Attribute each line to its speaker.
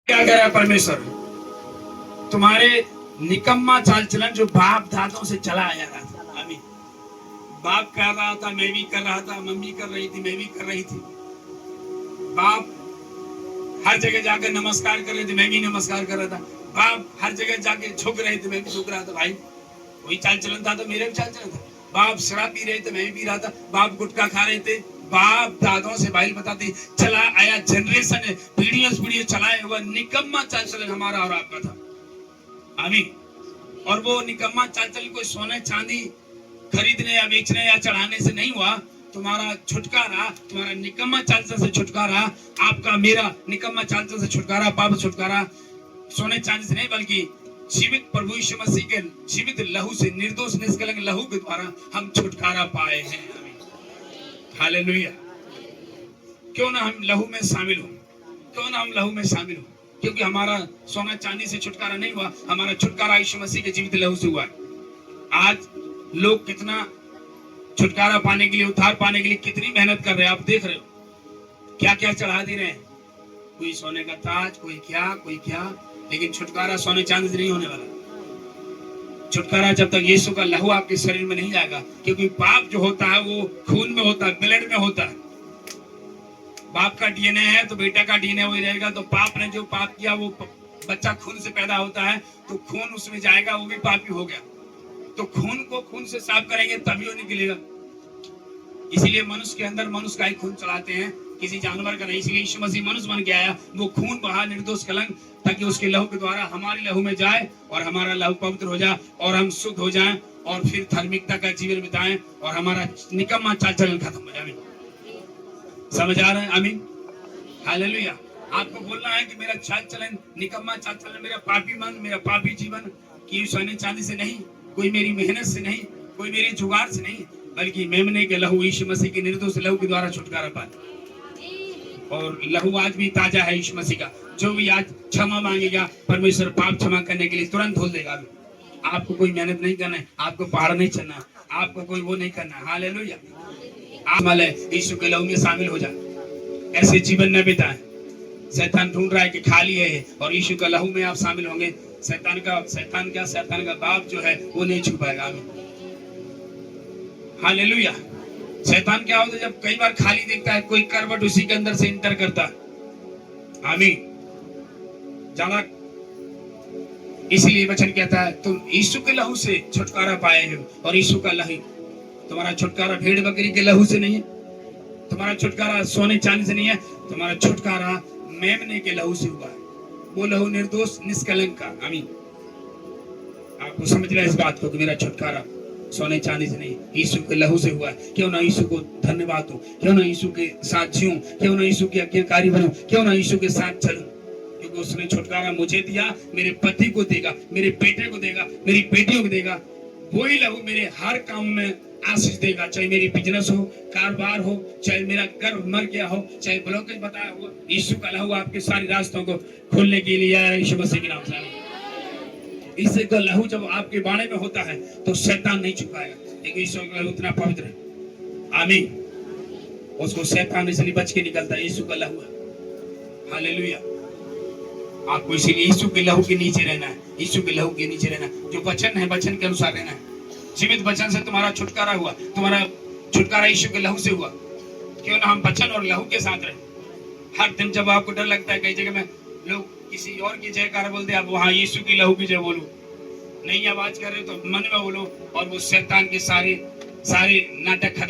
Speaker 1: क्या करा परमेश्वर, तुम्हारे निकम्मा चाल चलन जो बाप दादों से चला आया था। अभी बाप कर रहा था, मैं भी कर रहा था, मम्मी कर रही थी, मैं भी कर रही थी। बाप हर जगह जाकर नमस्कार कर रहे थे, मैं भी नमस्कार कर रहा था। बाप हर जगह जाके झुक रहे थे, मैं भी झुक रहा था। भाई वही चाल चलन था तो मेरे भी चाल चलन था। बाप शराब पी रहे थे, मैं भी पी रहा था। बाप गुटखा खा रहे थे। बाप दादों से बाइल बताते चला आया जनरेशन है, पीढ़ियों चलाए हुआ निकम्मा चाल चलन हमारा और आपका था। आमीन। और वो निकम्मा चाल चलन कोई सोने चांदी खरीदने या बेचने या चढ़ाने से नहीं हुआ। तुम्हारा छुटकारा, तुम्हारा निकम्मा चालचलन से छुटकारा, आपका मेरा निकम्मा चालचलन से छुटकारा, पाप छुटकारा सोने चांदी से नहीं बल्कि जीवित प्रभु यीशु मसीह के जीवित लहू से, निर्दोष निष्कलंक लहू के द्वारा हम छुटकारा पाए हैं। हालेलुया। क्यों ना हम लहू में शामिल हो, क्यों ना हम लहू में शामिल हो, क्योंकि हमारा सोना चांदी से छुटकारा नहीं हुआ, हमारा छुटकारा यीशु मसीह के जीवित लहू से हुआ है। आज लोग कितना छुटकारा पाने के लिए, उद्धार पाने के लिए कितनी मेहनत कर रहे हैं, आप देख रहे हो क्या क्या चढ़ा दे रहे हैं। कोई सोने का ताज, कोई क्या, लेकिन छुटकारा सोने चांदी से नहीं होने वाला। छुटकारा जब तक यीशु का लहू आपके शरीर में नहीं जाएगा, क्योंकि पाप जो होता है वो खून में होता है, ब्लड में होता है। बाप का डीएनए है तो बेटा का डीएनए वही रहेगा। तो पाप ने जो पाप किया, वो बच्चा खून से पैदा होता है तो खून उसमें जाएगा, वो भी पापी हो गया। तो खून को खून से साफ करेंगे तभी वो निकलेगा। इसीलिए मनुष्य के अंदर मनुष्य का ही खून चलाते हैं, किसी जानवर का नहीं। इसलिए यीशु मसीह मनुष्य बन के आया, वो खून बहा निर्दोष कलंक, ताकि उसके लहू के द्वारा हमारे लहू में जाए और हमारा लहू पवित्र हो जाए और हम शुद्ध हो जाएं और फिर धार्मिकता का जीवन बिताएं और हमारा निकम्मा चाल चलन खत्म हो जाए। समझ आ रहा है? आमीन, हालेलुया। आपको बोलना है कि मेरा चाल चलन निकम्मा चाल चलन, मेरा पापी मन, मेरा पापी जीवन कि सोने चांदी से नहीं, कोई मेरी मेहनत से नहीं, कोई मेरे जुगाड़ से नहीं, बल्कि मेमने के लहू यीशु मसीह के निर्दोष लहू के द्वारा छुटकारा पाए। और लहू आज भी ताजा है यीशु मसीह का। जो भी आज क्षमा मांगेगा, परमेश्वर पाप क्षमा करने के लिए तुरंत खोल देगा। आपको कोई मेहनत नहीं करना है, आपको पहाड़ नहीं चढ़ना, आपको कोई वो नहीं करना। हालेलुया। आप यीशु के लहू में शामिल हो जाए, ऐसे जीवन न बिताएं। शैतान ढूंढ रहा है कि खाली है, और यीशु का लहू में आप शामिल होंगे, शैतान का बाप जो है वो नहीं छू पाएगा। हालेलुया। शैतान क्या होता है, जब कई बार खाली देखता है, कोई करवट उसी के अंदर से इंटर करता है। आमीन। जाना इसीलिए वचन कहता है तुम यीशु के लहू से छुटकारा पाए हो, और यीशु का लहू, तुम्हारा छुटकारा भेड़ बकरी के लहू से नहीं है, तुम्हारा छुटकारा सोने चांदी से नहीं है, तुम्हारा छुटकारा मेमने के लहू से हुआ है। वो लहू निर्दोष निष्कलंक का। आमीन। आपको समझ रहा है इस बात को कि मेरा छुटकारा सोने चांदी से नहीं, यीशु के लहू से हुआ है। क्यों ना यीशु को धन्यवाद दूं, क्यों ना यीशु के साथ जीऊं, क्यों ना यीशु के आज्ञाकारी बनूं, क्यों ना यीशु के साथ चलूं, क्योंकि उसने छुटकारा मुझे दिया, मेरे पति को देगा, मेरे बेटे को देगा, मेरी बेटियों को देगा। वही लहू मेरे हर काम में आशीष देगा, चाहे मेरी बिजनेस हो, कारोबार हो, चाहे मेरा गर्भ मर गया हो, चाहे ब्लॉकेज बताया हो, यीशु का लहू आपके सारे रास्तों को खोलने के लिए आया। यीशु मसीह के नाम से इससे का लहू जब आपके बाणे में होता है तो शैतान नहीं छुपाएगा, क्योंकि यीशु का लहू इतना पवित्र है। आमीन। उसको शैतान इसलिए बच के निकलता है, यीशु का लहू है। हालेलुया। आपको इसीलिए यीशु के लहू के नीचे रहना है, यीशु के लहू के नीचे रहना, जो वचन है वचन के अनुसार रहना है। जीवित वचन से तुम्हारा छुटकारा हुआ, तुम्हारा छुटकारा यीशु के लहू से हुआ। क्यों ना हम वचन और लहू के साथ रहे। हर दिन जब आपको डर लगता है, कई जगह में लोग किसी और की जयकार बोलते हैं, आप वहां यीशु की लहू की जय बोलो, नई आवाज कर रहे हो तो मन में बोलो, और वो शैतान के सारे नाटक खत्म।